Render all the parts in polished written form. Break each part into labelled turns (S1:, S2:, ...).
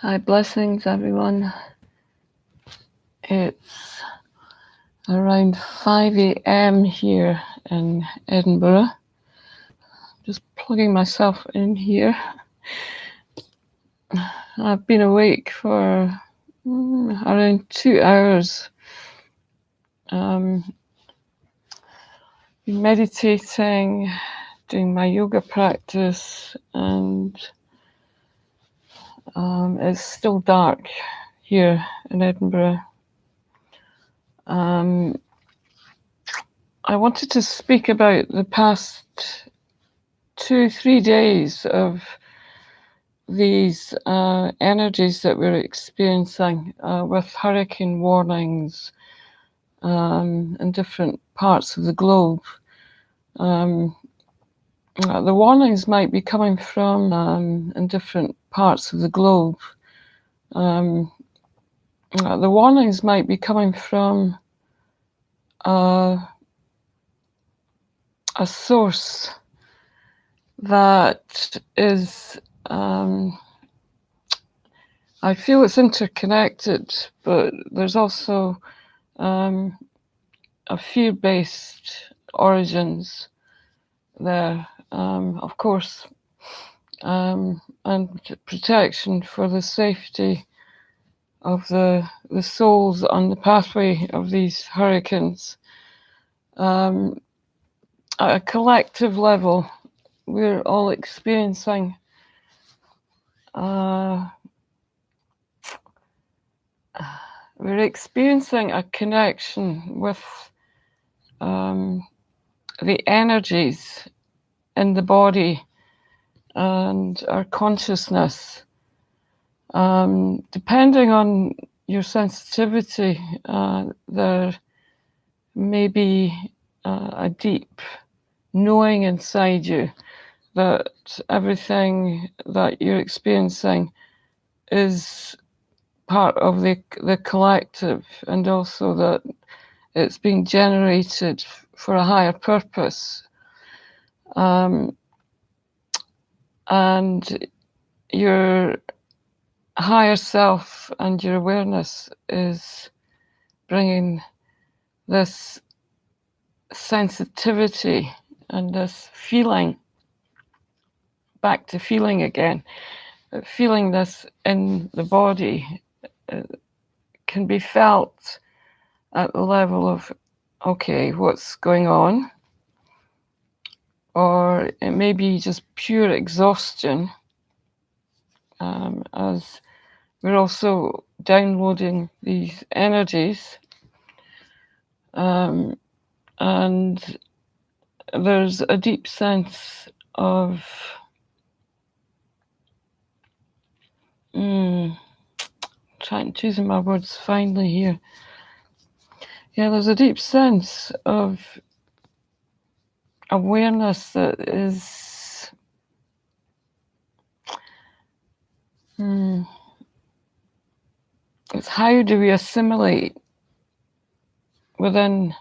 S1: Hi, blessings, everyone. It's around 5 a.m. here in Edinburgh. Just plugging myself in here. I've been awake for around 2 hours. Been meditating, doing my yoga practice, and it's still dark here in Edinburgh. I wanted to speak about the past 2-3 days of these energies that we're experiencing with hurricane warnings in different parts of the globe. The warnings might be coming from in different parts of the globe. The warnings might be coming from a source that is, I feel it's interconnected, but there's also a fear-based origins there, of course, and protection for the safety of the souls on the pathway of these hurricanes. At a collective level, we're all experiencing a connection with the energies in the body and our consciousness. Depending on your sensitivity, there may be a deep knowing inside you that everything that you're experiencing is part of the collective, and also that it's being generated for a higher purpose. And your higher self and your awareness is bringing this sensitivity and this feeling back to feeling again. Feeling this in the body can be felt at the level of, okay, what's going on? Or it may be just pure exhaustion, as we're also downloading these energies. And there's a deep sense of choosing my words finely here. Yeah, there's a deep sense of awareness that is it's how do we assimilate within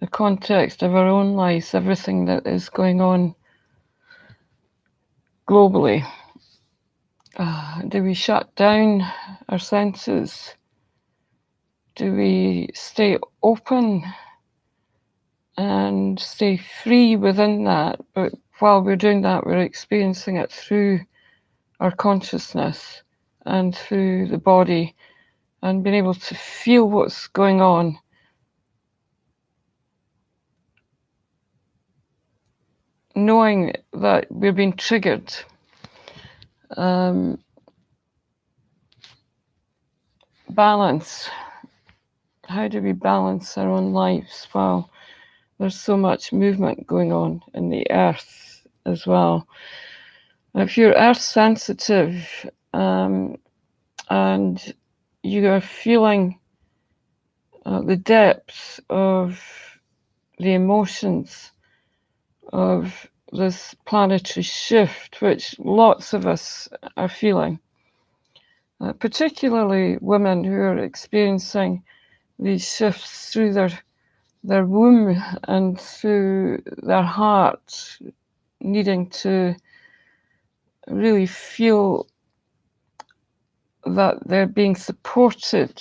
S1: the context of our own lives everything that is going on globally. Do we shut down our senses? Do we stay open and stay free within that? But while we're doing that, we're experiencing it through our consciousness and through the body, and being able to feel what's going on. Knowing that we're being triggered. Balance. How do we balance our own lives while there's so much movement going on in the earth as well? If you're earth sensitive and you are feeling the depth of the emotions of this planetary shift, which lots of us are feeling, particularly women who are experiencing these shifts through their womb and through their heart, needing to really feel that they're being supported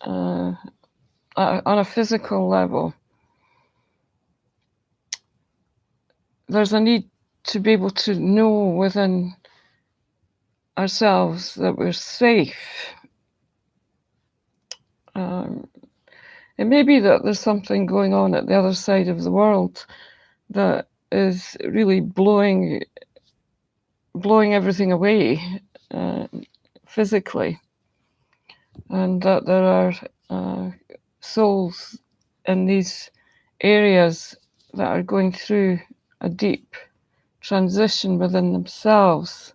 S1: on a physical level. There's a need to be able to know within ourselves that we're safe. It may be that there's something going on at the other side of the world that is really blowing everything away physically, and that there are souls in these areas that are going through a deep transition within themselves.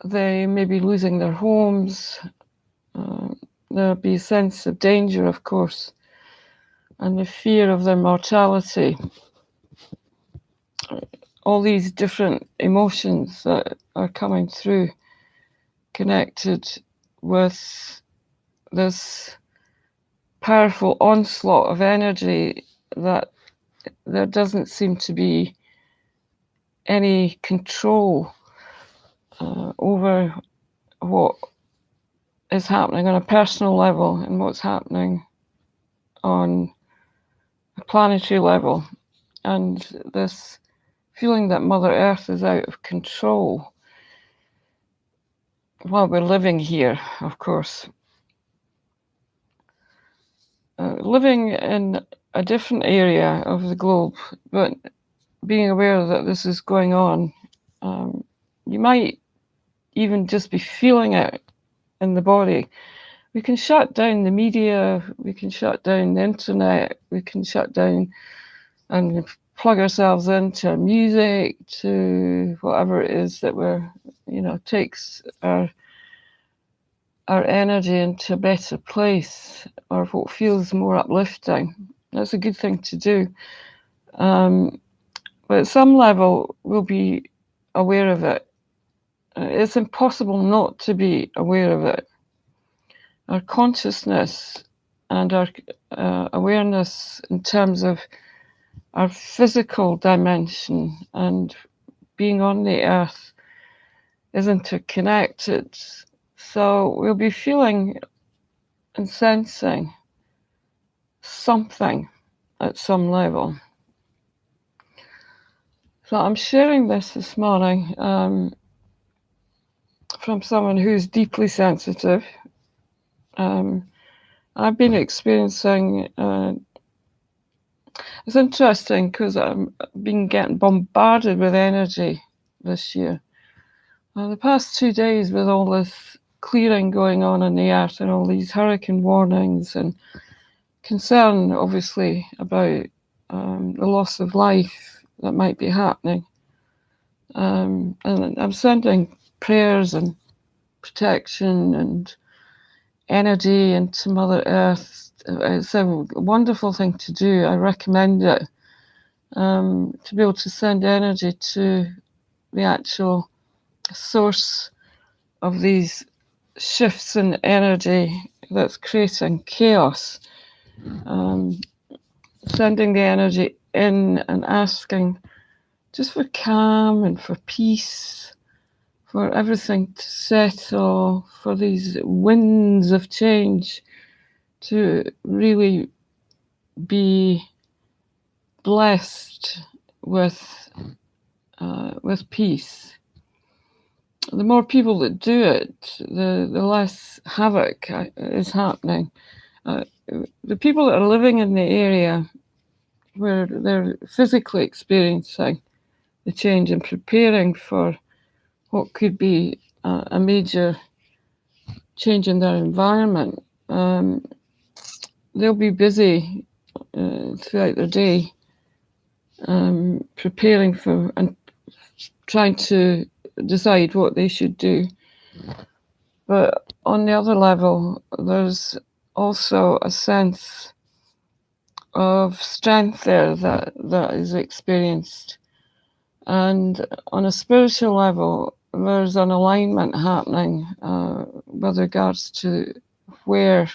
S1: They may be losing their homes. There'll be a sense of danger, of course, and the fear of their mortality. All these different emotions that are coming through, connected with this powerful onslaught of energy that there doesn't seem to be any control over what is happening on a personal level and what's happening on a planetary level. And this feeling that Mother Earth is out of control while we're living here, of course. Living in a different area of the globe, but being aware that this is going on, you might even just be feeling it in the body. We can shut down the media, we can shut down the internet, we can shut down and plug ourselves into music, to whatever it is that takes our energy into a better place, or what feels more uplifting. That's a good thing to do. But at some level, we'll be aware of it. It's impossible not to be aware of it. Our consciousness and our awareness in terms of our physical dimension and being on the earth is interconnected. So we'll be feeling and sensing something at some level. So I'm sharing this morning from someone who's deeply sensitive. I've been experiencing, it's interesting because I've been getting bombarded with energy this year. The past 2 days, with all this clearing going on in the earth and all these hurricane warnings and concern, obviously, about the loss of life that might be happening. And I'm sending prayers and protection and energy into Mother Earth. It's a wonderful thing to do. I recommend it, to be able to send energy to the actual source of these shifts in energy that's creating chaos. Sending the energy in and asking just for calm and for peace, for everything to settle, for these winds of change to really be blessed with peace. The more people that do it, the less havoc is happening. The people that are living in the area where they're physically experiencing the change and preparing for what could be a major change in their environment, they'll be busy throughout their day preparing for and trying to decide what they should do. But on the other level, there's also a sense of strength there that is experienced. And on a spiritual level, there's an alignment happening with regards to where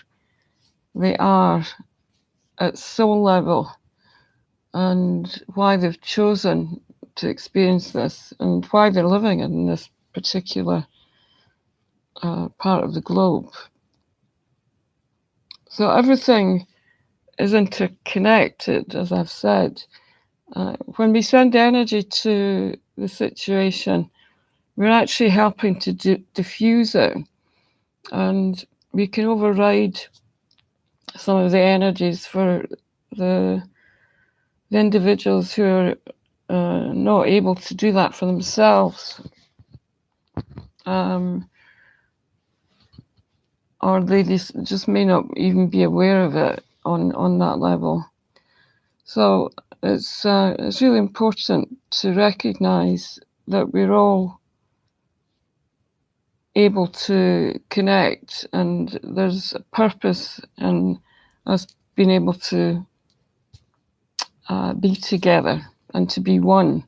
S1: they are at soul level and why they've chosen to experience this and why they're living in this particular part of the globe. So everything is interconnected, as I've said. When we send energy to the situation, we're actually helping to diffuse it, and we can override some of the energies for the individuals who are not able to do that for themselves, or they just may not even be aware of it on that level. So it's really important to recognize that we're all able to connect, and there's a purpose in us being able to be together and to be one.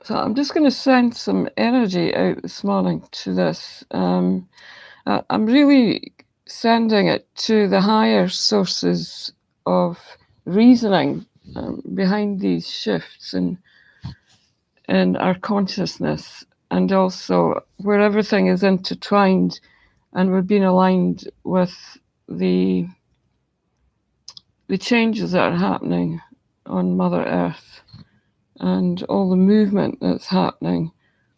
S1: So I'm just going to send some energy out this morning to this. I'm really sending it to the higher sources of reasoning behind these shifts in our consciousness, and also where everything is intertwined and we're being aligned with the changes that are happening on Mother Earth and all the movement that's happening,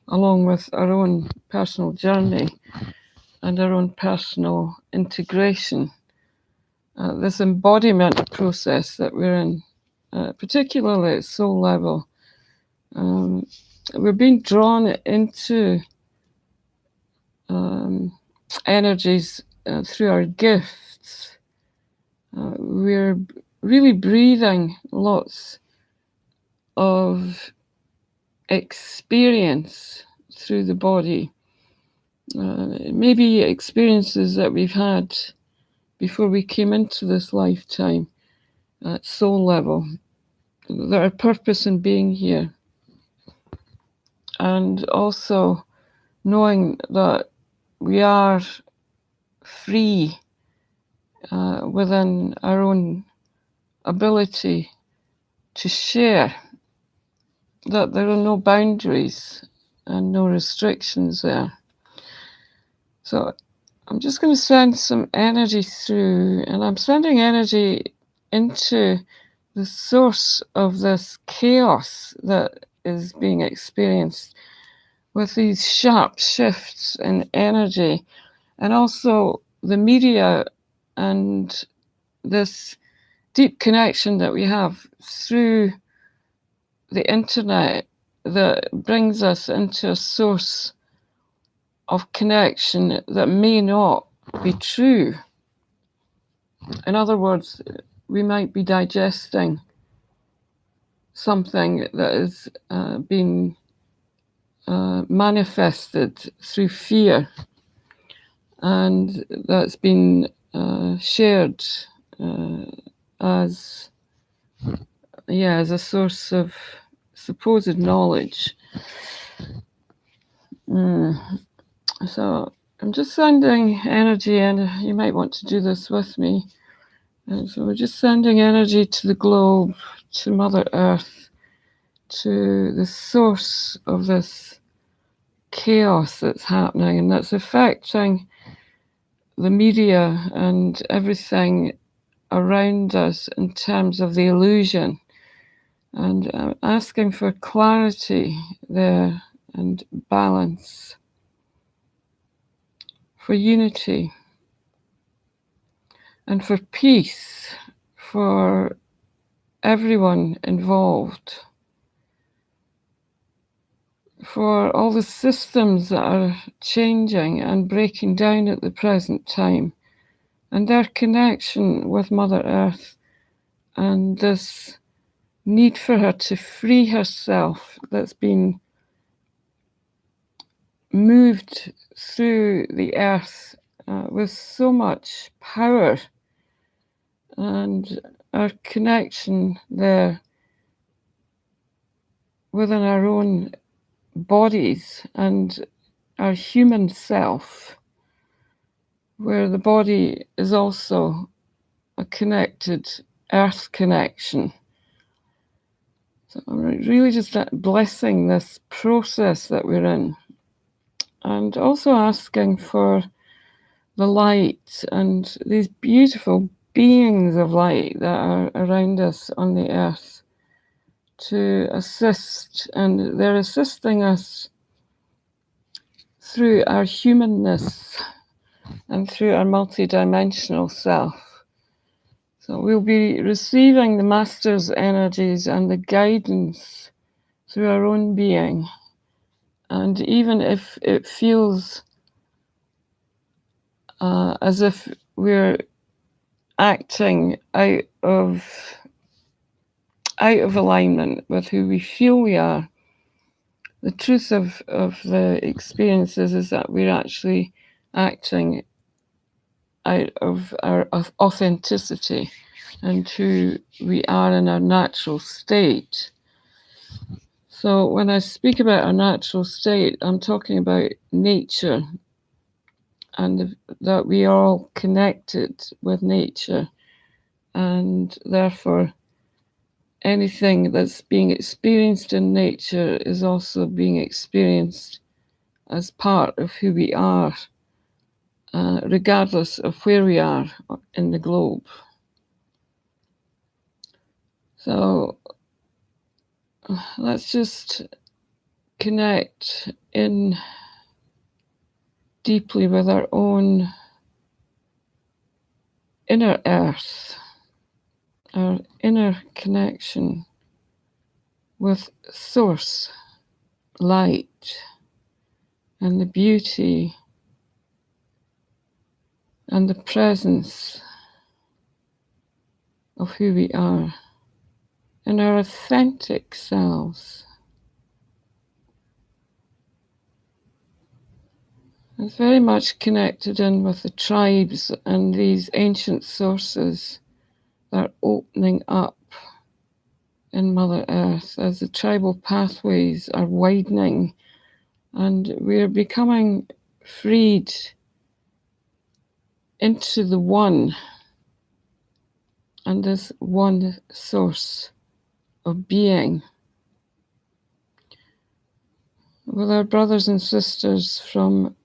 S1: along with our own personal journey and our own personal integration. This embodiment process that we're in, particularly at soul level, we're being drawn into energies through our gifts. We're really breathing lots of experience through the body. Maybe experiences that we've had before we came into this lifetime at soul level, that are purpose in being here. And also knowing that we are free within our own ability to share, that there are no boundaries and no restrictions there. So I'm just going to send some energy through, and I'm sending energy into the source of this chaos that is being experienced with these sharp shifts in energy, and also the media and this deep connection that we have through the internet that brings us into a source of connection that may not be true. In other words, we might be digesting something that is being manifested through fear, and that's been shared as a source of supposed knowledge. So I'm just sending energy, and you might want to do this with me. And so we're just sending energy to the globe, to Mother Earth, to the source of this chaos that's happening and that's affecting the media and everything around us in terms of the illusion. And I'm asking for clarity there and balance, for unity and for peace for everyone involved, for all the systems that are changing and breaking down at the present time, and their connection with Mother Earth, and this need for her to free herself that's been moved through the earth with so much power, and our connection there within our own bodies and our human self, where the body is also a connected earth connection. So I'm really just blessing this process that we're in, and also asking for the light and these beautiful beings of light that are around us on the earth to assist, and they're assisting us through our humanness and through our multidimensional self. So we'll be receiving the Master's energies and the guidance through our own being. And even if it feels as if we're acting out of alignment with who we feel we are, the truth of the experiences is that we're actually acting out of our authenticity and who we are in our natural state. So when I speak about our natural state, I'm talking about nature, and that we are all connected with nature, and therefore anything that's being experienced in nature is also being experienced as part of who we are, regardless of where we are in the globe. So let's just connect in deeply with our own inner earth, our inner connection with source, light, and the beauty and the presence of who we are and our authentic selves. It's very much connected in with the tribes and these ancient sources that are opening up in Mother Earth as the tribal pathways are widening, and we're becoming freed into the one and this one source of being with our brothers and sisters from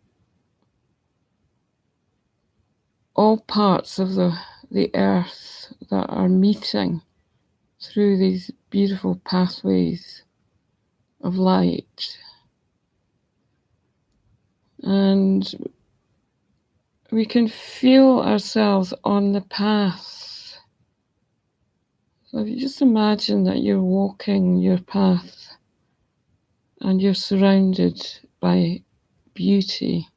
S1: all parts of the earth that are meeting through these beautiful pathways of light. And we can feel ourselves on the path. So if you just imagine that you're walking your path and you're surrounded by beauty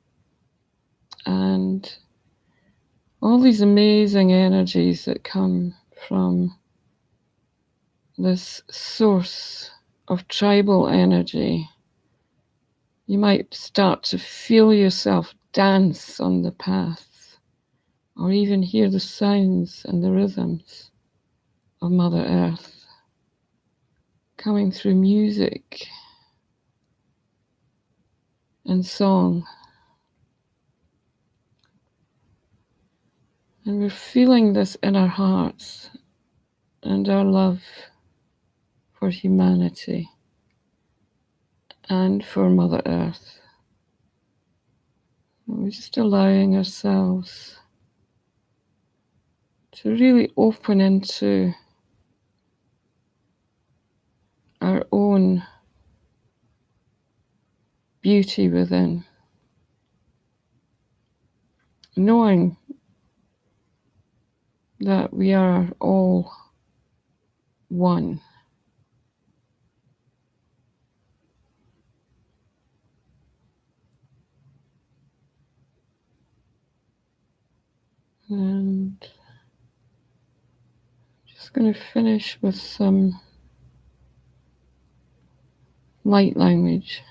S1: and all these amazing energies that come from this source of tribal energy, you might start to feel yourself dance on the path, or even hear the sounds and the rhythms of Mother Earth coming through music and song. And we're feeling this in our hearts and our love for humanity and for Mother Earth. And we're just allowing ourselves to really open into our own beauty within, knowing that we are all one. And just going to finish with some light language.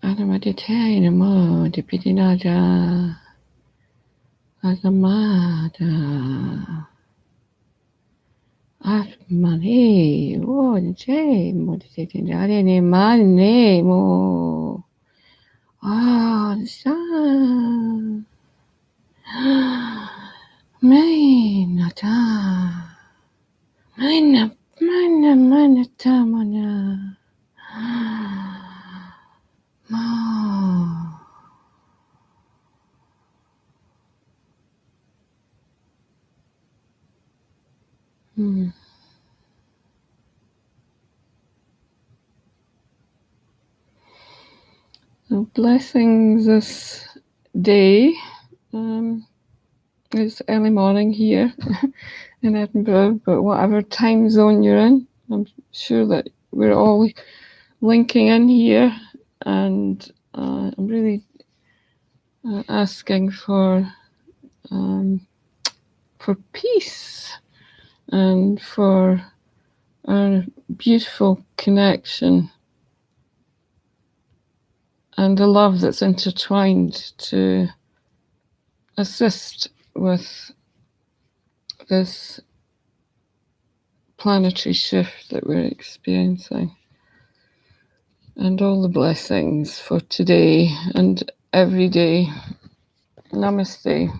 S1: Anamaditya namo dipidinaja asamada atmane oje modititindare ne mane mo sa me nata Mana, mana, mana, tamana. So blessings this day. It's early morning here in Edinburgh, but whatever time zone you're in, I'm sure that we're all linking in here, and I'm really asking for peace and for our beautiful connection and the love that's intertwined to assist with this planetary shift that we're experiencing, and all the blessings for today and every day. Namaste.